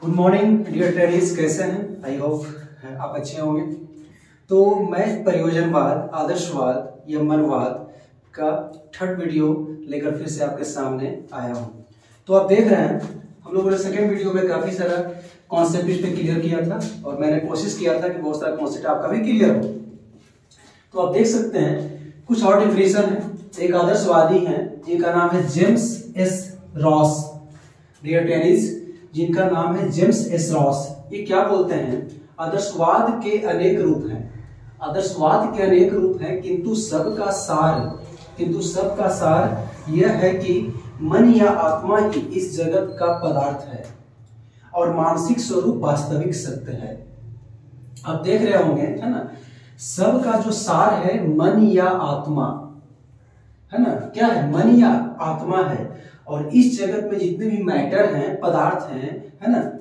Good morning dear trainees, कैसे हैं? I hope आप अच्छे होंगे। तो मैं प्रयोजनवाद, आदर्शवाद या मनवाद का थर्ड वीडियो लेकर फिर से आपके सामने आया हूँ। तो आप देख रहे हैं हम लोगों ने सेकेंड वीडियो में काफ़ी सारा कॉन्सेप्ट इस पे क्लियर किया था और मैंने कोशिश किया था कि बहुत सारा कॉन्सेप्ट आपका भी क्लियर हो। तो आप देख सकते हैं कुछ और डिफिनेशन है। एक आदर्शवादी हैं जिनका नाम है James S Ross. Dear trainees, जिनका नाम है जेम्स एस रॉस, ये क्या बोलते हैं? आदर्शवाद के अनेक रूप हैं, आदर्शवाद के अनेक रूप हैं, किंतु सबका सार यह है कि मन या आत्मा ही इस जगत का पदार्थ है और मानसिक स्वरूप वास्तविक सत्य है। आप देख रहे होंगे, है ना, सबका जो सार है मन या आत्मा, है ना, क्या है? मन या आत्मा है और इस जगत में जितने भी मैटर हैं, पदार्थ हैं, है ना,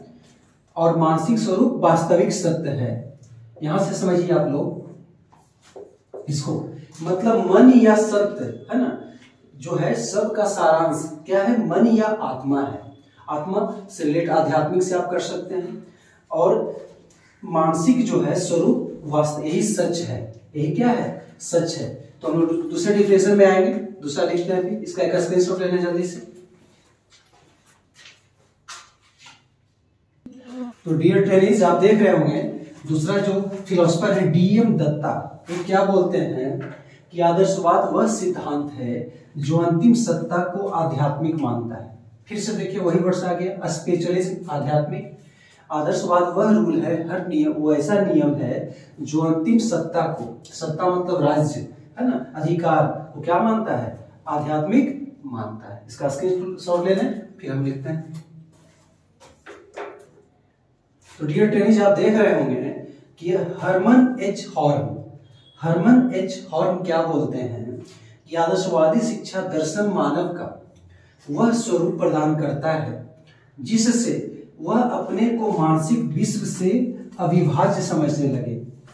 और मानसिक स्वरूप वास्तविक सत्य है। यहां से समझिए आप लोग इसको, मतलब मन या सत्य, है ना, जो है सब का सारांश क्या है? मन या आत्मा है। आत्मा से रिलेट आध्यात्मिक से आप कर सकते हैं और मानसिक जो है स्वरूप वास्तव, यही सच है। यही क्या है? सच है। तो हम लोग दूसरे डिफिनेशन में आएंगे, दूसरा डिक्शनरी, इसका एक स्क्रीनशॉट लेना जल्दी से। तो डियर ट्रेनीज, आप देख रहे होंगे दूसरा जो फिलोसफर है डीएम दत्ता, वो क्या बोलते हैं कि आदर्शवाद वह सिद्धांत है जो अंतिम सत्ता को आध्यात्मिक मानता है। फिर से देखिए वही वर्ष आ गया, स्पिरिचुअलिज्म, आध्यात्मिक। आदर्शवाद वह रूल है, हर नियम, वो ऐसा नियम है जो अंतिम सत्ता को, सत्ता मतलब राज्य, है ना, अधिकार को क्या मानता है? आध्यात्मिक मानता है। इसका स्क्रीनशॉट ले लें, फिर हम लिखते हैं। तो डियर ट्रेनीज, आप देख रहे होंगे कि हरमन एच हॉर्न क्या बोलते हैं कि आदर्शवादी शिक्षा दर्शन मानव का वह स्वरूप प्रदान करता है जिससे वह अपने को मानसिक विश्व से अविभाज्य समझने लगे,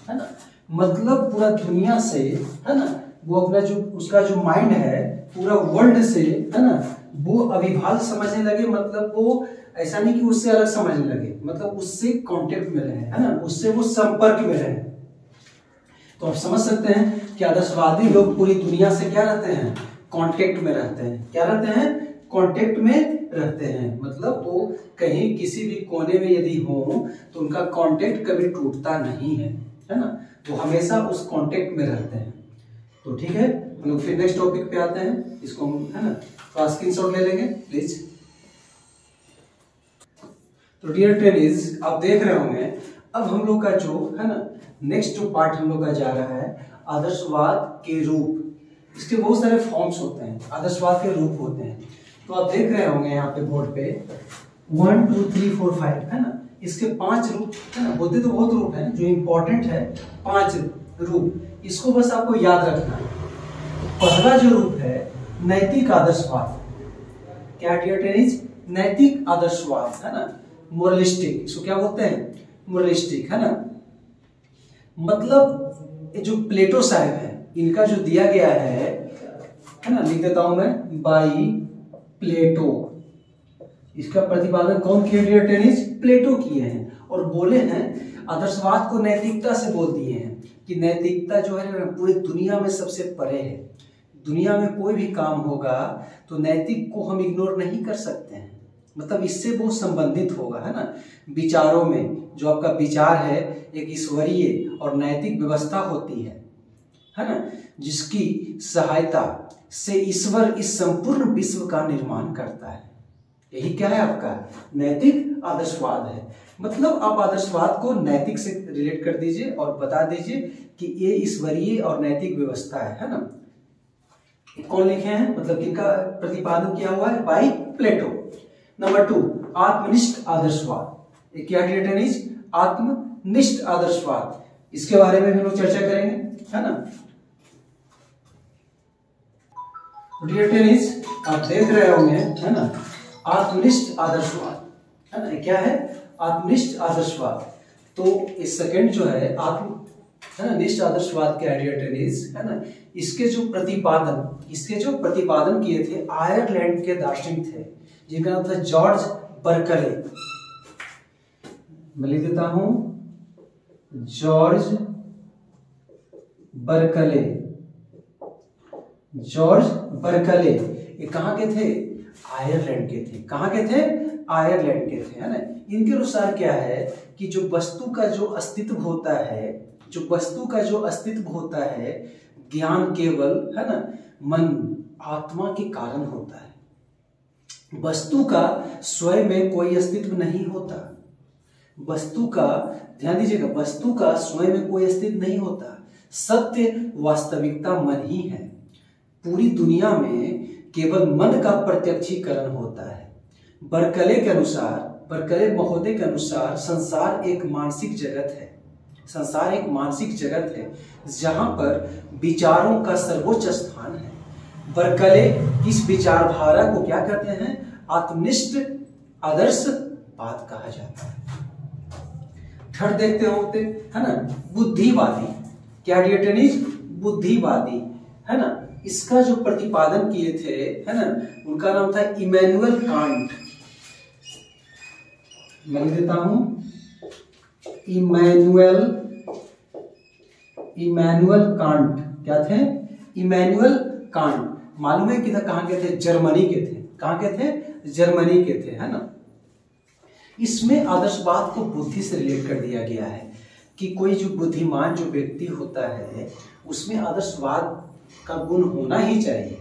है ना, मतलब पूरा दुनिया से, है ना, वो अपना जो उसका जो माइंड है पूरा वर्ल्ड से, है ना, वो अविभाज्य समझने लगे। मतलब वो ऐसा नहीं कि उससे अलग समझने लगे, मतलब उससे कांटेक्ट में रहे, है ना, उससे वो संपर्क में रहे। तो आप समझ सकते हैं कि आदर्शवादी लोग पूरी दुनिया से क्या रहते हैं? कांटेक्ट में रहते हैं। क्या रहते हैं? कांटेक्ट में रहते हैं। मतलब वो कहीं किसी भी कोने में यदि हो तो उनका कांटेक्ट कभी टूटता नहीं है ना, वो हमेशा उस कांटेक्ट में रहते हैं। तो ठीक है, हम लोग फिर नेक्स्ट टॉपिक पे आते हैं। इसको हम, है ना, तो स्क्रीनशॉट ले लेंगे प्लीज। तो डियर ट्रेनीज, आप देख रहे होंगे अब हम लोग का जो है ना नेक्स्ट जो पार्ट हम लोग का जा रहा है आदर्शवाद के रूप। इसके बहुत सारे फॉर्म्स होते हैं, आदर्शवाद के रूप होते हैं। तो आप देख रहे होंगे यहाँ पे बोर्ड पे 1 2 3 4 5, है ना, इसके 5 रूप, है ना, होते तो बहुत रूप है, जो इंपॉर्टेंट है 5 रूप, इसको बस आपको याद रखना है। पहला जो रूप है नैतिक आदर्शवाद। क्या डियर ट्रेनीज? नैतिक आदर्शवाद, है ना, मोरलिस्टिक, इसको क्या बोलते हैं? मोरलिस्टिक, है ना। मतलब जो प्लेटो साहब है, इनका जो दिया गया है ना, लिख देता हूं मैं, बाई प्लेटो। इसका प्रतिपादन कौन किया डियर ट्रेनीज? प्लेटो किए हैं और बोले हैं आदर्शवाद को नैतिकता से बोल दिए हैं कि नैतिकता जो है पूरी दुनिया में सबसे परे है। दुनिया में कोई भी काम होगा तो नैतिक को हम इग्नोर नहीं कर सकते हैं, मतलब इससे वो संबंधित होगा, है ना। विचारों में जो आपका विचार है एक ईश्वरीय और नैतिक व्यवस्था होती है ना, जिसकी सहायता से ईश्वर इस संपूर्ण विश्व का निर्माण करता है। यही क्या है? आपका नैतिक आदर्शवाद है। मतलब आप आदर्शवाद को नैतिक से रिलेट कर दीजिए और बता दीजिए कि ये ईश्वरीय और नैतिक व्यवस्था है ना। कौन लिखे हैं? मतलब किनका प्रतिपादन किया हुआ है? By Plato. नंबर 2, आत्मनिष्ठ आदर्शवाद। क्या डियर ट्रेनीज? आत्मनिष्ठ आदर्शवाद, इसके बारे में भी लोग चर्चा करेंगे, है ना। डियर ट्रेनीज, आप देख रहे होंगे, है ना, आत्मनिष्ठ आदर्शवाद, है ना, क्या है? आत्मनिष्ठ आदर्शवाद। तो इस सेकंड जो है आत्म, है ना, निष्ठ आदर्शवाद के डियर ट्रेनीज, है ना, इसके जो प्रतिपादन किए थे आयरलैंड के दार्शनिक थे जिनका नाम था जॉर्ज बर्कले। मैं लिख देता हूं जॉर्ज बर्कले। जॉर्ज बर्कले ये कहाँ के थे? आयरलैंड के थे। कहाँ के थे? आयरलैंड के थे, है ना। इनके अनुसार क्या है कि जो वस्तु का जो अस्तित्व होता है, जो वस्तु का जो अस्तित्व होता है, ज्ञान केवल, है ना, मन आत्मा के कारण होता है। वस्तु का स्वयं में कोई अस्तित्व नहीं होता। वस्तु का, ध्यान दीजिएगा, वस्तु का स्वयं में कोई अस्तित्व नहीं होता। सत्य वास्तविकता मन ही है। पूरी दुनिया में केवल मन का प्रत्यक्षीकरण होता है। बर्कले के अनुसार, बर्कले महोदय के अनुसार संसार एक मानसिक जगत है। संसार एक मानसिक जगत है जहां पर विचारों का सर्वोच्च स्थान है। बर्कले इस विचारधारा को क्या कहते हैं? आत्मनिष्ठ आदर्शवाद कहा जाता है। थर्ड देखते होते, है ना, बुद्धिवादी। क्या डियर टेनिस? बुद्धिवादी, है ना। इसका जो प्रतिपादन किए थे, है ना, उनका नाम था इमैनुअल कांट। मैं लिख देता हूं इमैनुअल कांट। क्या थे? Immanuel Kant. मालूम है कि कहाँ के थे? जर्मनी के थे। कहाँ के थे? जर्मनी के थे, है ना। इसमें आदर्शवाद को बुद्धि से रिलेट कर दिया गया है कि कोई जो बुद्धिमान जो व्यक्ति होता है उसमें आदर्शवाद का गुण होना ही चाहिए।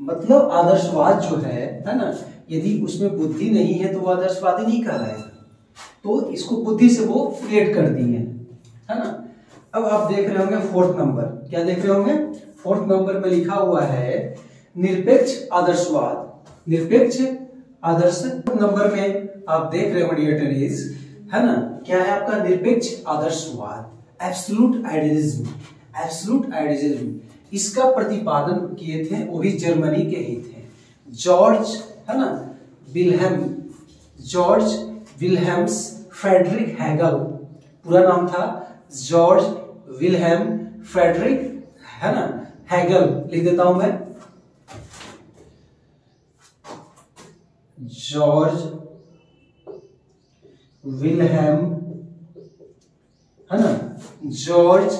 मतलब आदर्शवाद जो है ना, यदि उसमें बुद्धि नहीं है तो वो आदर्शवादी नहीं कहलाएगा। तो इसको बुद्धि से वो रिलेट कर दिए, है ना। अब आप देख रहे होंगे फोर्थ नंबर। क्या देख रहे होंगे? फोर्थ नंबर में लिखा हुआ है निरपेक्ष आदर्शवाद। निरपेक्ष आदर्श नंबर में आप देख रहे हो डियर टेनिस, है ना, क्या है आपका? निरपेक्ष आदर्शवाद, एब्सोल्यूट आइडियलिज्म। एब्सोल्यूट आइडियलिज्म इसका प्रतिपादन किए थे वो भी जर्मनी के ही थे, जॉर्ज, है ना, जॉर्ज विल्हेम्स फ्रेडरिक हैगल। पूरा नाम था जॉर्ज विल्हेम फ्रेडरिक, है ना, हैगल। लिख देता हूं मैं, जॉर्ज विल्हेम, है ना, जॉर्ज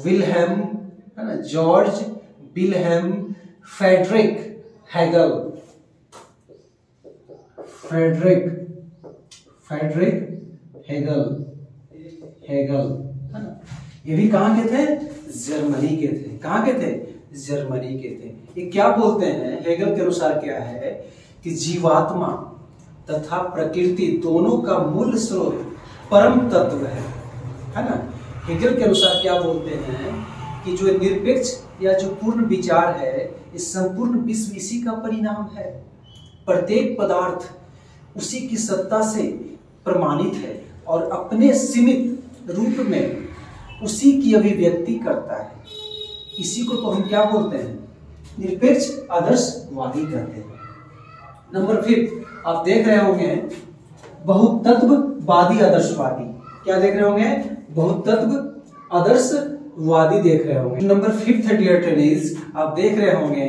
विल्हेम, है ना, George Wilhelm Friedrich Hegel. Friedrich Hegel, है ना। ये भी कहाँ के थे? जर्मनी के थे। कहाँ के थे? जर्मनी के थे। ये क्या बोलते हैं? हेगल के अनुसार क्या है कि जीवात्मा तथा प्रकृति दोनों का मूल स्रोत परम तत्व है ना। हेगल के अनुसार क्या बोलते हैं कि जो निरपेक्ष या जो पूर्ण विचार है, इस संपूर्ण विश्व इसी का परिणाम है। प्रत्येक पदार्थ उसी की सत्ता से प्रमाणित है और अपने सीमित रूप में उसी की अभिव्यक्ति करता है। इसी को तो हम क्या बोलते हैं? निरपेक्ष आदर्शवादी कहते हैं। नंबर 5 आप देख रहे होंगे बहुतत्ववादी आदर्शवादी। क्या देख रहे होंगे? बहुतत्व आदर्शवादी देख रहे होंगे। नंबर 5 है डियर टेनिस, आप देख रहे होंगे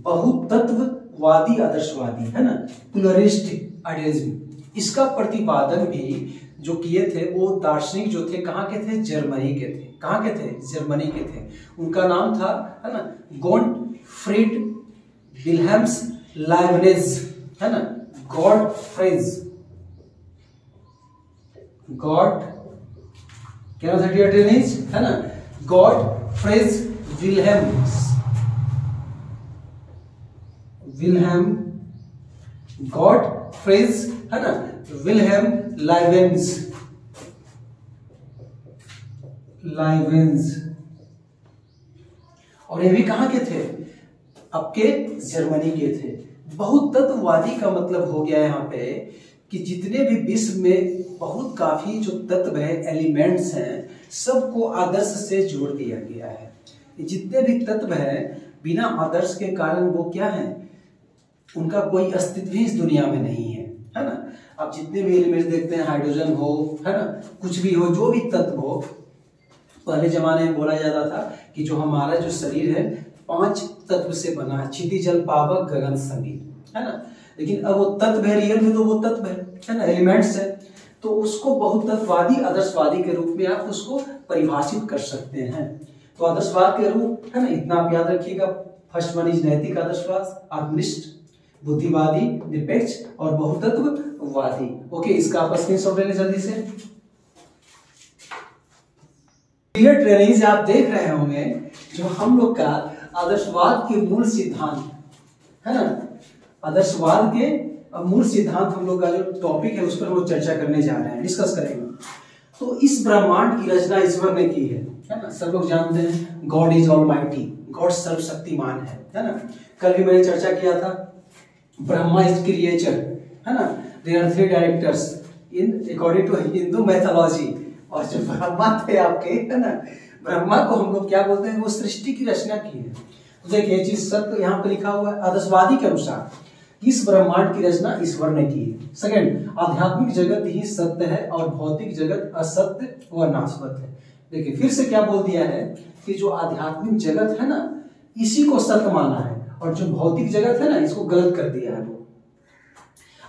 बहुतत्ववादी आदर्शवादी, है ना, प्लुरलिस्टिक आइडियलिज्म। इसका प्रतिपादन भी जो किए थे वो दार्शनिक जो थे कहाँ के थे? जर्मनी के थे। कहाँ के थे? जर्मनी के थे। उनका नाम था, है ना, गॉटफ्रीड विल्हेम्स लाइबनिज, है ना, क्या था डियर टेनिस, है ना, गॉटफ्रीड विल्हेम्स, गॉटफ्रीड, है ना, विल्हेम लाइबनिज। और ये भी कहाँ के थे? आपके जर्मनी के थे। बहुतत्ववादी का मतलब हो गया यहाँ पे कि जितने भी विश्व में बहुत काफी जो तत्व है, एलिमेंट्स हैं, सबको आदर्श से जोड़ दिया गया है। जितने भी तत्व हैं बिना आदर्श के कारण वो क्या है? उनका कोई अस्तित्व ही इस दुनिया में नहीं है ना। आप जितने भी एलिमेंट्स देखते हैं, हाइड्रोजन हो, है ना, कुछ भी हो, जो भी तत्व हो, पहले जमाने में बोला जाता था कि जो हमारा जो शरीर है 5 तत्व से बना है, क्षिति जल पावक गगन संगीत, है ना। लेकिन अब वो तत्व है, रियल में तो वो तत्व है ना, एलिमेंट्स है। तो उसको बहुतत्ववादी आदर्शवादी के रूप में आप उसको परिभाषित कर सकते हैं। तो आदर्शवाद के रूप है ना, इतना आप याद रखिएगा। फर्स्ट वन इज नैतिक आदर्शवाद, आत्मनिष्ठ, बुद्धिवादी, निरपेक्ष और बहुतत्ववादी। ओके, इसका आप स्क्रीनशॉट ले लें जल्दी से। डियर ट्रेनिंग्स, आप देख रहे होंगे जो हम लोग का आदर्शवाद के मूल सिद्धांत है ना, आदर्शवाद के मूल सिद्धांत हम लोग का जो टॉपिक है उस पर हम लोग चर्चा करने जा रहे हैं, डिस्कस करेंगे। तो इस ब्रह्मांड की रचना ईश्वर ने की है ना। सब लोग जानते हैं गॉड इज ऑलमाइटी, गॉड सर्वशक्तिमान है ना। कल भी मैंने चर्चा किया था ब्रह्मा इज क्रिएचर है ना। There are 3 directors in according to Hindu mythology. और जो ब्रह्मा थे आपके है ना, ब्रह्मा को हम लोग क्या बोलते हैं, वो सृष्टि की रचना की है। तो देखिए ये चीज सत्य यहाँ पे लिखा हुआ है आदर्शवादी के अनुसार, इस ब्रह्मांड की रचना ईश्वर ने की है। सेकंड, आध्यात्मिक जगत ही सत्य है और भौतिक जगत असत्य व नाशवत है। देखिए फिर से क्या बोल दिया है कि जो आध्यात्मिक जगत है ना, इसी को सत्य माना है, और जो भौतिक जगत है ना, इसको गलत कर दिया है वो।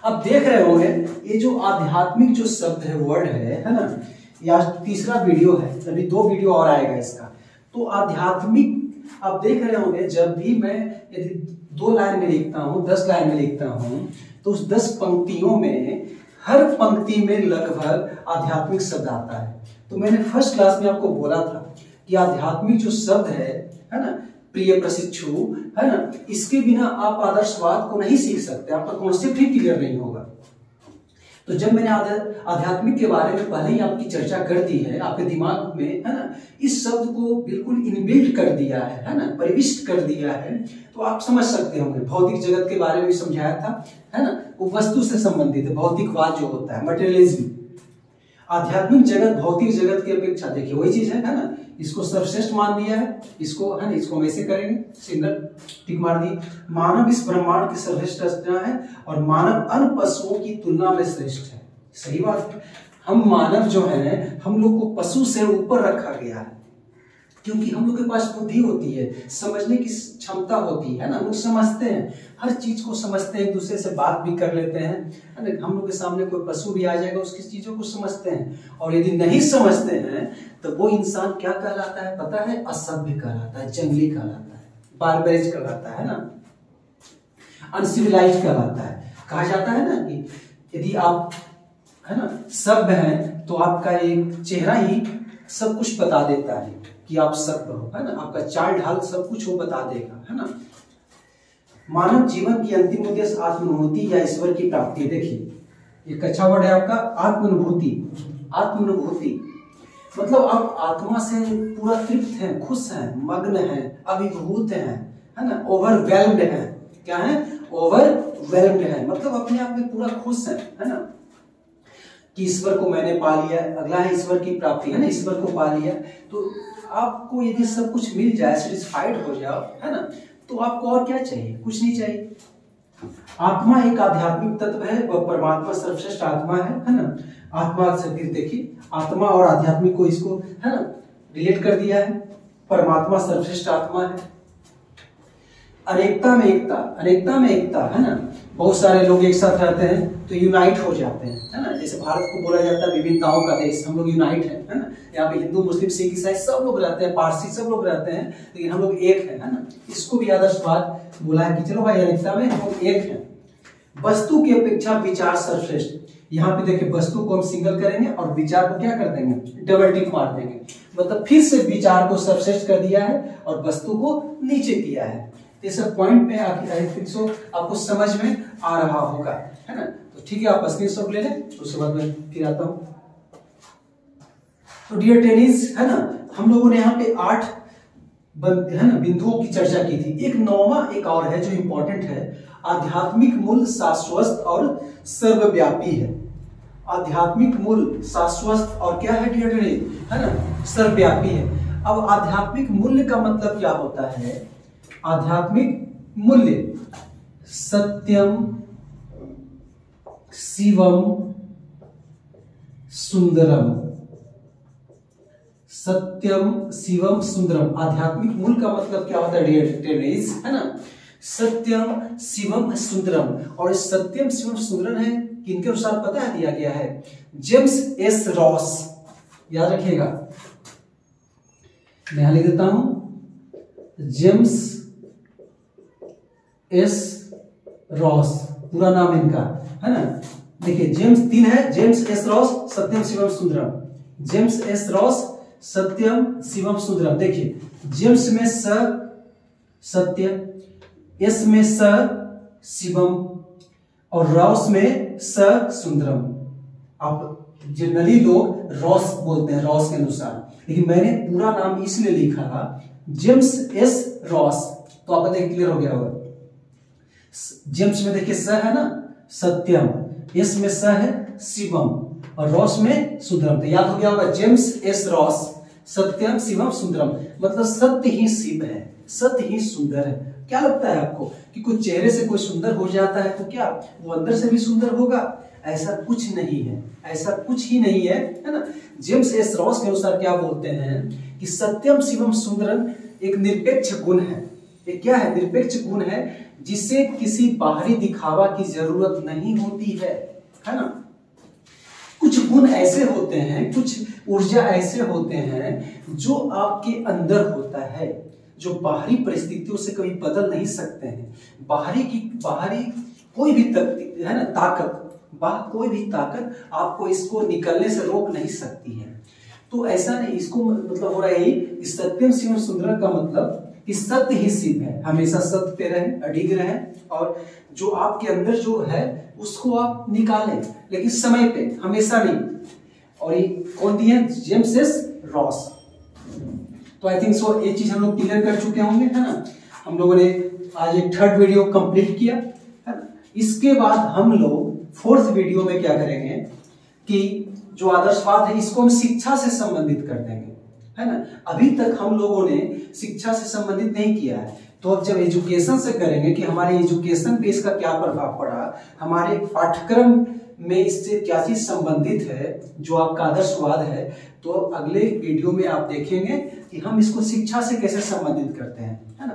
अब देख रहे होंगे ये जो आध्यात्मिक जो शब्द है, वर्ड है ना, या तीसरा वीडियो है, अभी 2 वीडियो और आएगा इसका। तो आध्यात्मिक आप देख रहे होंगे, जब भी मैं यदि 2 लाइन में लिखता हूँ, 10 लाइन में लिखता हूँ, तो उस 10 पंक्तियों में हर पंक्ति में लगभग आध्यात्मिक शब्द आता है। तो मैंने फर्स्ट क्लास में आपको बोला था कि आध्यात्मिक जो शब्द है ना, प्रिय प्रशिक्षु है ना, इसके बिना आप आदर्शवाद को नहीं सीख सकते, आपका कॉन्सेप्ट ही क्लियर नहीं होगा। तो जब मैंने आध्यात्मिक के बारे में पहले ही आपकी चर्चा कर दी है, आपके दिमाग में है ना, इस शब्द को बिल्कुल इनबिल्ट कर दिया है ना, परिविष्ट कर दिया है, तो आप समझ सकते होंगे। भौतिक जगत के बारे में भी समझाया था है ना, वो वस्तु से संबंधित है, भौतिकवाद जो होता है, मटेरियलिज्म। आध्यात्मिक जगत भौतिक जगत की अपेक्षा, देखिए वही चीज है ना, इसको सर्वश्रेष्ठ मान लिया है, इसको है ना, इसको हम ऐसे करेंगे, सिंगल टिक मार दी। मानव इस ब्रह्मांड की सर्वश्रेष्ठ रचना है और मानव अन्य पशुओं की तुलना में श्रेष्ठ है। सही बात है। हम मानव जो है, हम लोग को पशु से ऊपर रखा गया है, क्योंकि हम लोग के पास बुद्धि होती है, समझने की क्षमता होती है ना, लोग समझते हैं, हर चीज को समझते हैं, एक दूसरे से बात भी कर लेते हैं। हम लोग के सामने कोई पशु भी आ जाएगा, उसकी चीजों को समझते हैं। और यदि नहीं समझते हैं तो वो इंसान क्या कहलाता है पता है, असभ्य कहलाता है, जंगली कहलाता है, बारबेरिज कहलाता है ना, अनसिविलाइज्ड कहलाता है। कहा जाता है ना कि यदि आप है ना सभ्य हैं, तो आपका एक चेहरा ही सब कुछ बता देता है कि आप सभ्य हो, है ना, आपका चाल ढाल सब कुछ वो बता देगा, है ना। मानव जीवन की अंतिम उद्देश्य आत्मानुभूति या ईश्वर की प्राप्ति है। देखिए एक अच्छा वर्ड है आपका, आत्मानुभूति। आत्मानुभूति मतलब आप आत्मा से पूरा तृप्त हैं, खुश हैं, मग्न हैं, अभिभूत हैं, है ना, ओवरवेल्म्ड हैं। क्या है? ओवरवेल्म्ड है, मतलब अपने आप में पूरा खुश है ना, कि ईश्वर को मैंने पा लिया। अगला है ईश्वर की प्राप्ति, है ना, ईश्वर को पा लिया। तो आपको यदि सब कुछ मिल जाए, सेटिस्फाइड हो जाओ, है ना, तो आपको और क्या चाहिए? कुछ नहीं चाहिए। आत्मा एक आध्यात्मिक तत्व है, वह परमात्मा सर्वश्रेष्ठ आत्मा है ना। आत्मा से फिर देखिए, आत्मा और आध्यात्मिक को इसको है ना रिलेट कर दिया है। परमात्मा सर्वश्रेष्ठ आत्मा है। अनेकता में एकता, अनेकता में एकता, है ना। बहुत सारे लोग एक साथ रहते हैं तो यूनाइट हो जाते हैं, है ना। जैसे भारत को बोला जाता है विभिन्नताओं का देश, हम लोग यूनाइट है ना। यहाँ पे हिंदू, मुस्लिम, सिख, ईसाई सब लोग रहते हैं, पारसी सब लोग रहते हैं, लेकिन हम लोग एक है ना। इसको भी आदर्शवाद बोला है कि चलो भाई अनेकता में हम लोग एक हैं। वस्तु की अपेक्षा विचार सर्वश्रेष्ठ। यहाँ पे देखिए, वस्तु को हम सिंगल करेंगे और विचार को क्या कर देंगे? डबल टिक मार देंगे। मतलब फिर से विचार को सर्वश्रेष्ठ कर दिया है और वस्तु को नीचे किया है। ये सब पॉइंट पे आपको समझ में आ रहा होगा, है ना। तो ठीक है, आप स्क्रीनशॉट ले लें, उसके बाद मैं फिर आता हूं। तो डियर टेनिस, है ना, हम लोगों ने यहाँ पे 8 है ना बिंदुओं की चर्चा की थी। एक 9वां एक और है जो इंपॉर्टेंट है, आध्यात्मिक मूल शाश्वत और सर्वव्यापी है। आध्यात्मिक मूल शाश्वत और क्या है डियर टेनिस, है ना, सर्वव्यापी है। अब आध्यात्मिक मूल्य का मतलब क्या होता है? आध्यात्मिक मूल्य सत्यम शिवम सुंदरम। सत्यम शिवम सुंदरम, आध्यात्मिक मूल का मतलब क्या होता है डियर टेनिस, है ना। सत्यम शिवम सुंदरम, और सत्यम शिवम सुंदरम है किनके अनुसार पता है दिया गया है? जेम्स एस रॉस, याद रखिएगा, मैं यहां लिख देता हूं जेम्स एस रॉस, पूरा नाम इनका है ना। देखिए जेम्स 3 है, James S Ross, Satyam Shivam Sundaram, James S Ross, Satyam Shivam Sundaram. देखिए जेम्स में स सत्य, एस में स शिवम और रॉस में स सुंदरम। आप जनरली लोग रॉस बोलते हैं रॉस के अनुसार, लेकिन मैंने पूरा नाम इसलिए लिखा जेम्स एस रॉस, तो आपको देखिए क्लियर हो गया होगा। जेम्स में देखिए स है ना सत्यम, एस में स है शिवम और रॉस में सुंदरम, तो याद हो गया होगा James S Ross, Satyam Shivam Sundaram, मतलब सत्य ही शिव है, सत्य ही सुंदर है। क्या लगता है आपको कि कुछ चेहरे से कोई सुंदर हो जाता है तो क्या वो अंदर से भी सुंदर होगा? ऐसा कुछ नहीं है, ऐसा कुछ ही नहीं है ना। जेम्स एस रॉस के अनुसार क्या बोलते हैं कि सत्यम शिवम सुंदरम एक निरपेक्ष गुण है। ये क्या है? निरपेक्ष गुण है, जिससे किसी बाहरी दिखावा की जरूरत नहीं होती है ना। कुछ गुण ऐसे होते हैं, कुछ ऊर्जा ऐसे होते हैं जो आपके अंदर होता है, जो बाहरी परिस्थितियों से कभी बदल नहीं सकते हैं। बाहरी कोई भी है ना ताकत, कोई भी ताकत आपको इसको निकलने से रोक नहीं सकती है। तो ऐसा नहीं, इसको मतलब हो रहा है कि सत्यम शिवम सुंदरम का मतलब कि सत्य ही शिव है, हमेशा सत्य पे रहें, अडिग रहें, और जो आपके अंदर जो है उसको आप निकालें, लेकिन समय पे, हमेशा नहीं। और ये कौन दिए? James S Ross. तो आई थिंक सो ये चीज हम लोग क्लियर कर चुके होंगे, है ना। हम लोगों ने आज एक 3rd वीडियो कंप्लीट किया, है ना। इसके बाद हम लोग 4th वीडियो में क्या करेंगे कि जो आदर्शवाद है इसको हम शिक्षा से संबंधित कर देंगे, है ना। अभी तक हम लोगों ने शिक्षा से संबंधित नहीं किया है, तो अब जब एजुकेशन से करेंगे कि हमारे एजुकेशन पे इसका क्या प्रभाव पड़ा, हमारे पाठ्यक्रम में इससे क्या चीज संबंधित है, जो आपका आदर्शवाद है, तो अगले वीडियो में आप देखेंगे कि हम इसको शिक्षा से कैसे संबंधित करते हैं, है ना।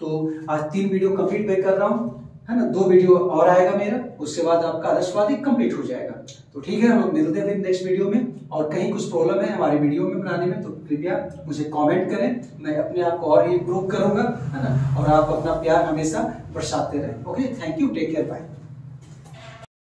तो आज 3 वीडियो कंप्लीट मैं कर रहा हूँ, है ना। 2 वीडियो और आएगा मेरा, उसके बाद आपका आदर्शवाद ही कंप्लीट हो जाएगा। तो ठीक है, हम लोग मिलते हैं नेक्स्ट वीडियो में। और कहीं कुछ प्रॉब्लम है हमारी वीडियो में बनाने में तो कृपया मुझे कमेंट करें, मैं अपने आप को और इम्प्रूव करूंगा, है ना। और आप अपना प्यार हमेशा बरसाते रहें। Okay, thank you, take care, bye.